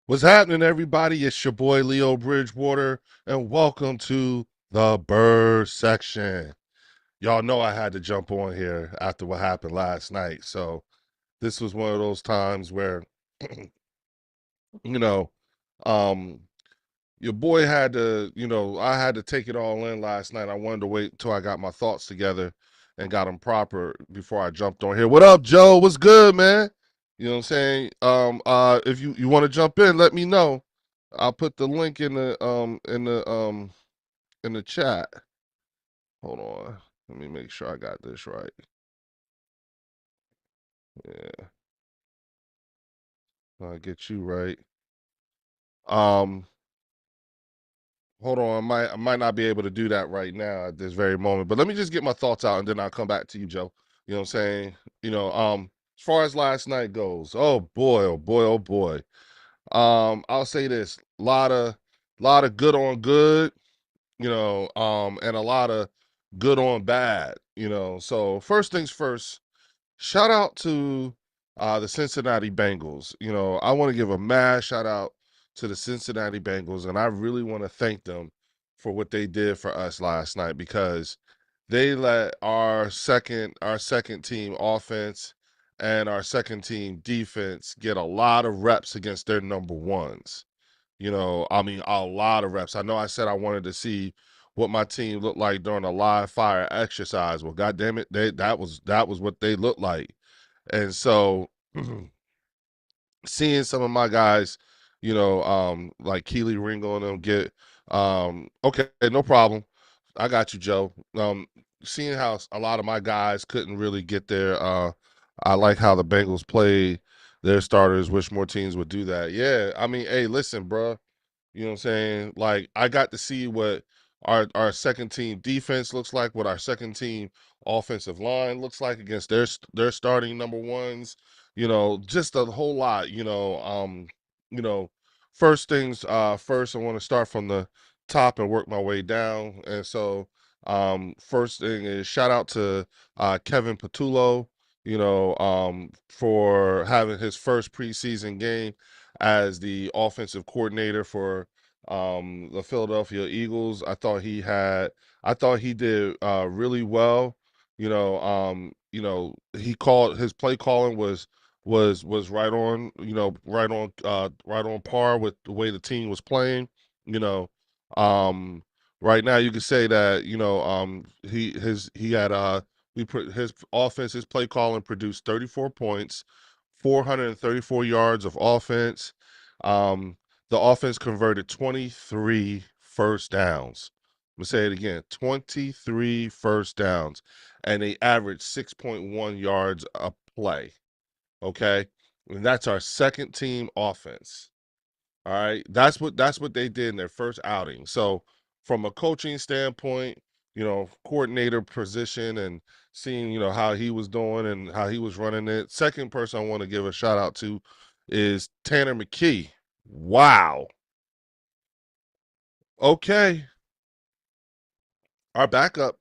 What's happening, everybody? It's your boy Leo Bridgewater, and welcome to the Bird section. Y'all know I had to jump on here after what happened last night. So this was one of those times where, you know, um, your boy had to, I had to take it all in last night. I wanted to wait until I got my thoughts together and got them proper before I jumped on here. What up, Joe? What's good, man? You know what I'm saying? If you want to jump in, let me know. I'll put the link in the chat. Hold on. Let me make sure I got this right. Yeah, I'll get you right. Um, Hold on. I might not be able to do that right now at this very moment. But let me just get my thoughts out and then I'll come back to you, Joe. You know what I'm saying? As far as last night goes, oh boy, oh boy, oh boy. I'll say this. Lot of good on good, and a lot of good on bad, So first things first, shout out to the Cincinnati Bengals. I want to give a mad shout out to the Cincinnati Bengals, and I really want to thank them for what they did for us last night because they let our second team offense and our second team defense get a lot of reps against their number ones. I mean, a lot of reps. I know I said I wanted to see what my team looked like during a live fire exercise. Well, God damn it, that was what they looked like. And so seeing some of my guys, like Keely Ringo and them get okay, no problem. I got you, Joe. Seeing how a lot of my guys couldn't really get there. I like how the Bengals played their starters. Wish more teams would do that. Yeah, I mean, hey, listen, bro. You know what I'm saying? Like I got to see what our second team defense looks like, what our second team offensive line looks like against their starting number ones. Just a whole lot. You know, first things first. I want to start from the top and work my way down. And so, first thing is shout out to Kevin Patullo. For having his first preseason game as the offensive coordinator for the Philadelphia Eagles. I thought he did really well. He called his play calling was right on, right on par with the way the team was playing. You know, um, right now you could say that he had we put his offense, his play calling produced 34 points, 434 yards of offense. Um, the offense converted 23 first downs. I'm gonna say it again, 23 first downs, and they averaged 6.1 yards a play. Okay. And that's our second team offense. All right. That's what they did in their first outing. So from a coaching standpoint, coordinator position and seeing, how he was doing and how he was running it. Second person I want to give a shout out to is Tanner McKee. Wow. Okay. Our backup,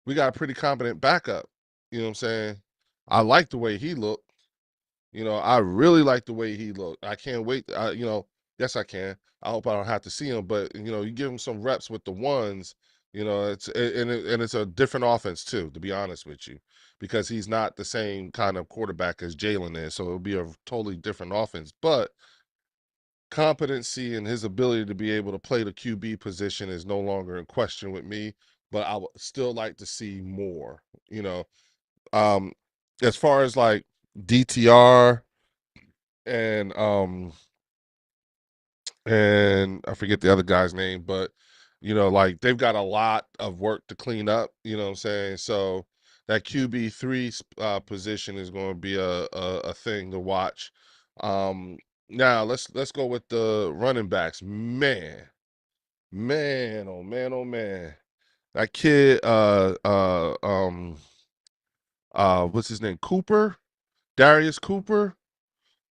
we got a pretty competent backup. You know what I'm saying? I like the way he looked. I really like the way he looked. I can't wait. Yes, I can. I hope I don't have to see him, but you give him some reps with the ones. And it's a different offense too. To be honest with you, because he's not the same kind of quarterback as Jalen is, so it'll be a totally different offense. But competency and his ability to be able to play the QB position is no longer in question with me. But I would still like to see more. You know, um, as far as like DTR and and I forget the other guy's name, but like they've got a lot of work to clean up. You know what I'm saying? So that QB3 position is going to be a thing to watch. Um, Now let's go with the running backs. Man, oh man, oh man, that kid, what's his name? Cooper, Darius Cooper.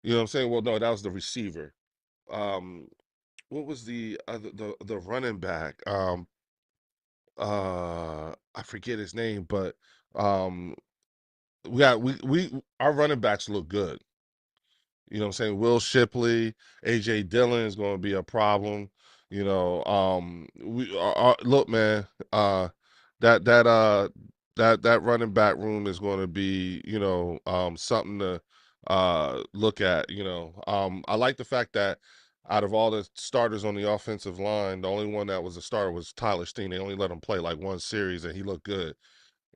You know what I'm saying? Well, no, that was the receiver. Um, what was the running back? I forget his name, but um, we our running backs look good. You know what I'm saying? Will Shipley, AJ Dillon is going to be a problem. Look, man, that that uh that running back room is going to be, something to look at. I like the fact that out of all the starters on the offensive line, the only one that was a starter was Tyler Steen. They only let him play like one series, and he looked good.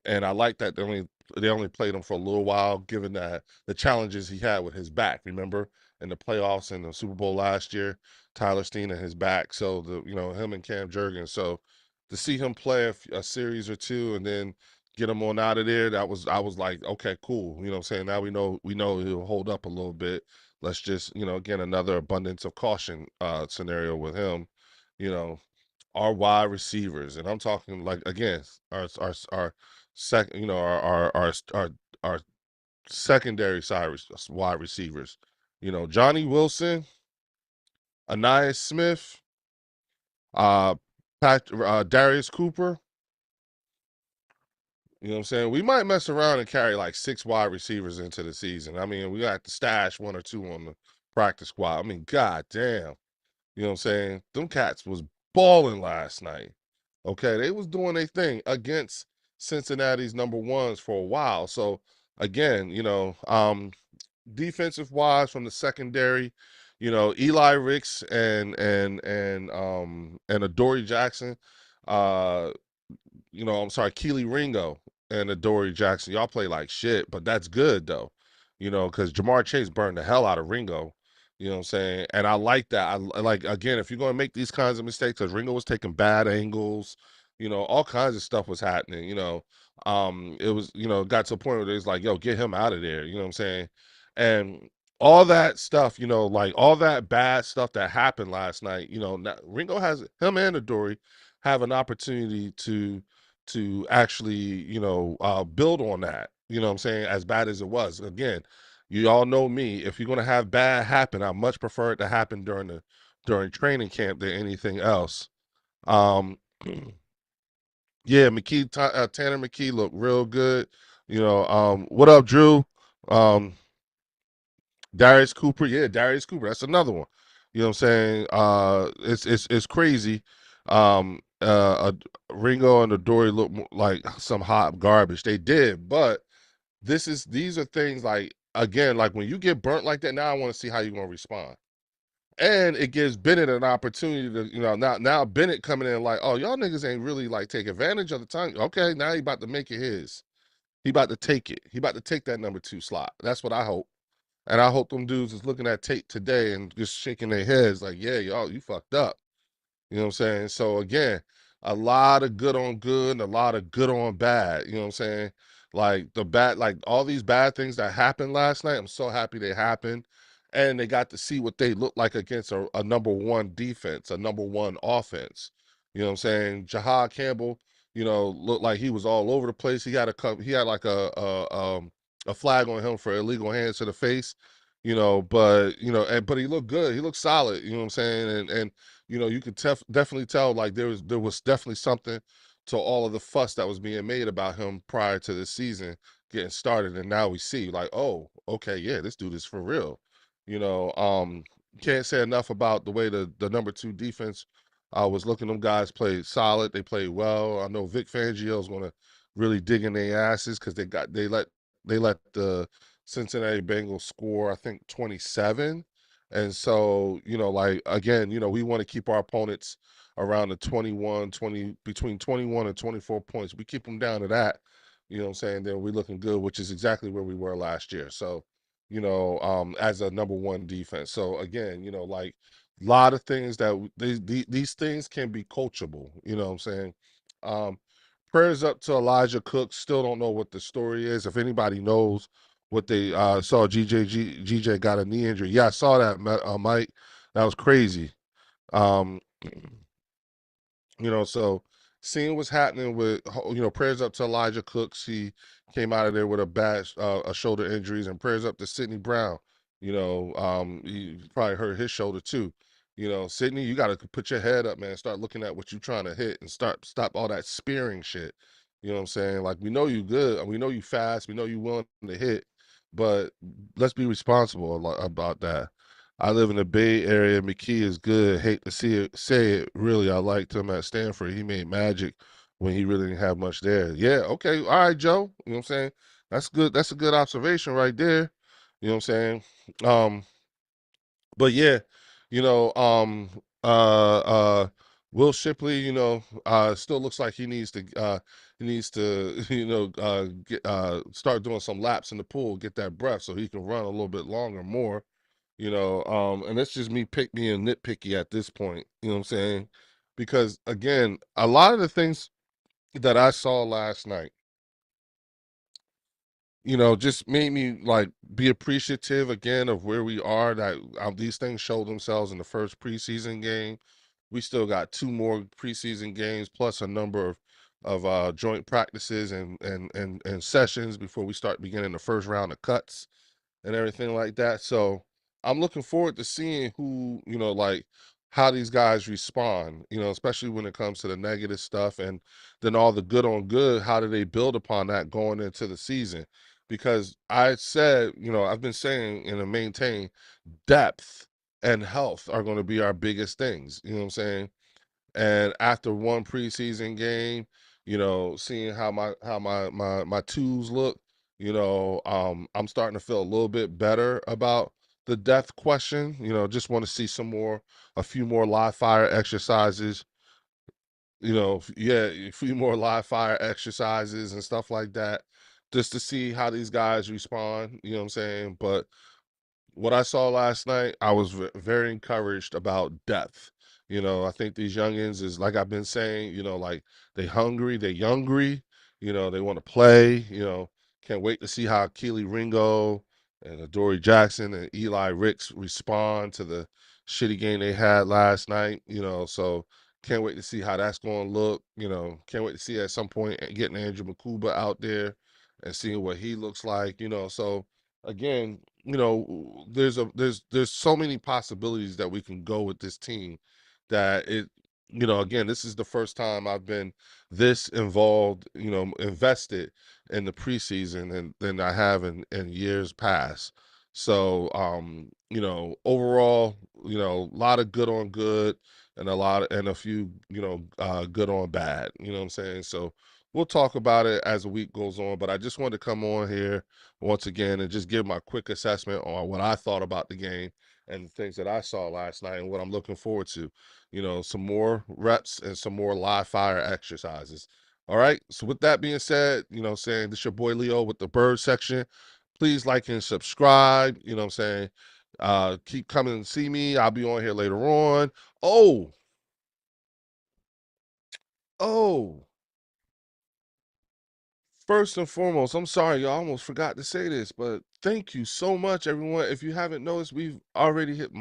And I like that they only played him for a little while, given that the challenges he had with his back. Remember in the playoffs and the Super Bowl last year, Tyler Steen and his back. So him and Cam Jurgens. So to see him play a series or two and then get him on out of there, I was like, okay, cool. You know what I'm saying? Now we know he'll hold up a little bit. Let's just, again, another abundance of caution scenario with him. You know, our wide receivers, and I'm talking like again, our second, our secondary side wide receivers. Johnny Wilson, Anais Smith, uh, Darius Cooper. You know what I'm saying? We might mess around and carry like 6 wide receivers into the season. I mean, we got to stash 1 or 2 on the practice squad. I mean, god damn. You know what I'm saying? Them cats was balling last night. Okay, they was doing their thing against Cincinnati's number ones for a while. So again, defensive wise from the secondary, Eli Ricks and Adoree Jackson, uh, I'm sorry, Keely Ringo and Adoree Jackson. Y'all play like shit, but that's good though. Because Jamar Chase burned the hell out of Ringo. You know what I'm saying? And I like that. I like, again, if you're going to make these kinds of mistakes, because Ringo was taking bad angles, all kinds of stuff was happening. It was, got to a point where it's like, yo, get him out of there. You know what I'm saying? And all that stuff, like all that bad stuff that happened last night, now, Ringo has him and Adoree have an opportunity to actually, build on that. You know what I'm saying? As bad as it was. Again, you all know me. If you're gonna have bad happen, I much prefer it to happen during training camp than anything else. Um, yeah, Tanner McKee looked real good. What up, Drew? Um, Darius Cooper, yeah, Darius Cooper. That's another one. You know what I'm saying? It's crazy. Ringo and Adoree look like some hot garbage. They did, but these are things like, again, like when you get burnt like that. Now I want to see how you're gonna respond, and it gives Bennett an opportunity to, now Bennett coming in like, oh, y'all niggas ain't really like take advantage of the time. Okay, now he about to make it his. He about to take it. He about to take that number 2 slot. That's what I hope. And I hope them dudes is looking at tape today and just shaking their heads like, yeah, y'all, you fucked up. You know what I'm saying? So again, a lot of good on good and a lot of good on bad. You know what I'm saying? Like all these bad things that happened last night, I'm so happy they happened. And they got to see what they look like against a number 1 defense, a number 1 offense. You know what I'm saying? Jahad Campbell, looked like he was all over the place. He had like a flag on him for illegal hands to the face. But but he looked good. He looked solid. You know what I'm saying? And you could definitely tell like there was definitely something to all of the fuss that was being made about him prior to the season getting started, and now we see like, oh, okay, yeah, this dude is for real. You know, um, can't say enough about the way the number 2 defense was looking. Them guys played solid. They played well. I know Vic Fangio is going to really dig in their asses because they let the Cincinnati Bengals score, I think, 27. And so, like, again, we want to keep our opponents around the 20, between 21 and 24 points. We keep them down to that, you know what I'm saying? Then we're looking good, which is exactly where we were last year. So, as a number 1 defense. So again, like a lot of things that these things can be coachable, you know what I'm saying? Um, Prayers up to Elijah Cook. Still don't know what the story is. If anybody knows what they saw, GJ got a knee injury. Yeah, I saw that, Mike. That was crazy. Um, so seeing what's happening with, prayers up to Elijah Cooks. He came out of there with a shoulder injuries, and prayers up to Sidney Brown. He probably hurt his shoulder too. Sidney, you got to put your head up, man. Start looking at what you're trying to hit and stop all that spearing shit. You know what I'm saying? Like, we know you good, and we know you fast, we know you willing to hit, but let's be responsible about that. I live in the Bay Area. McKee is good. Hate to see it, say it. Really, I liked him at Stanford. He made magic when he really didn't have much there. Yeah, okay, all right, Joe. You know what I'm saying? That's good. That's a good observation right there. You know what I'm saying? Um, but yeah, you know, Will Shipley, still looks like he needs to start doing some laps in the pool, get that breath so he can run a little bit longer, more. And that's just me being nitpicky at this point. You know what I'm saying? Because again, a lot of the things that I saw last night, just made me like be appreciative again of where we are. That these things showed themselves in the first preseason game. We still got two more preseason games plus a number of joint practices and sessions before we start beginning the first round of cuts and everything like that. So I'm looking forward to seeing who, like how these guys respond, especially when it comes to the negative stuff and then all the good on good. How do they build upon that going into the season? Because I said, I've been saying and maintain depth and health are going to be our biggest things. You know what I'm saying? And after one preseason game, seeing how my twos look, I'm starting to feel a little bit better about the depth question. Just want to see a few more live fire exercises. Yeah, a few more live fire exercises and stuff like that, just to see how these guys respond. You know what I'm saying? But what I saw last night, I was very encouraged about depth. I think these youngins is like I've been saying, like they hungry, they youngry, they want to play, can't wait to see how Keely Ringo and Adoree Jackson and Eli Ricks respond to the shitty game they had last night, so can't wait to see how that's going to look, can't wait to see at some point getting Andrew Makuba out there and seeing what he looks like, so again, there's so many possibilities that we can go with this team that again, this is the first time I've been this involved, invested in the preseason and than I have in years past. So, overall, a lot of good on good and a few, good on bad, you know what I'm saying? So we'll talk about it as the week goes on, but I just wanted to come on here once again and just give my quick assessment on what I thought about the game and the things that I saw last night and what I'm looking forward to. Some more reps and some more live fire exercises. All right. So with that being said, saying this your boy Leo with the bird section. Please like and subscribe. You know what I'm saying? Keep coming and see me. I'll be on here later on. Oh, oh. First and foremost, I'm sorry, y'all. I almost forgot to say this, but thank you so much, everyone. If you haven't noticed, we've already hit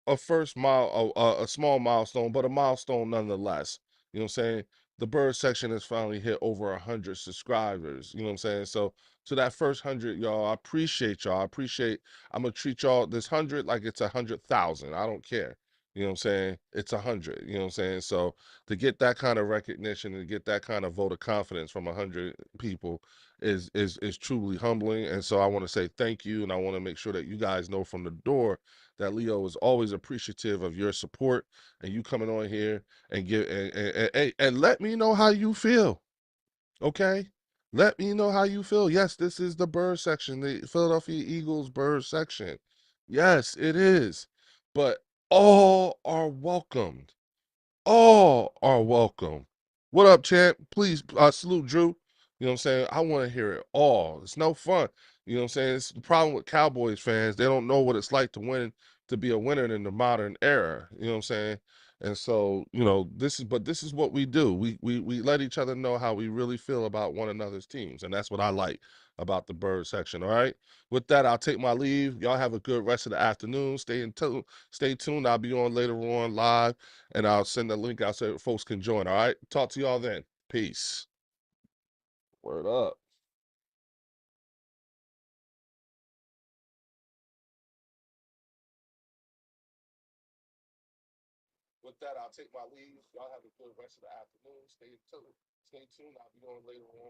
a first mile, a small milestone, but a milestone nonetheless. You know what I'm saying? The bird section has finally hit over 100 subscribers. You know what I'm saying? So that first 100, y'all, I appreciate y'all. I appreciate. I'm gonna treat y'all this 100 like it's 100,000. I don't care. You know what I'm saying? It's 100. You know what I'm saying? So to get that kind of recognition and get that kind of vote of confidence from 100 people is truly humbling. And so I want to say thank you, and I want to make sure that you guys know from the door that Leo is always appreciative of your support and you coming on here and and let me know how you feel. Okay? Let me know how you feel. Yes, this is the bird section, the Philadelphia Eagles bird section. Yes, it is. But all are welcomed. All are welcome. What up, champ? Please salute Drew. You know what I'm saying? I want to hear it all. It's no fun. You know what I'm saying? It's the problem with Cowboys fans. They don't know what it's like to win, to be a winner in the modern era. You know what I'm saying? And so, this is what we do. We let each other know how we really feel about one another's teams. And that's what I like about the bird section. All right. With that, I'll take my leave. Y'all have a good rest of the afternoon. Stay tuned. I'll be on later on live and I'll send the link out so folks can join. All right. Talk to y'all then. Peace. Word up. With that, I'll take my leave. Y'all have a good rest of the afternoon. Stay tuned. I'll be on later on.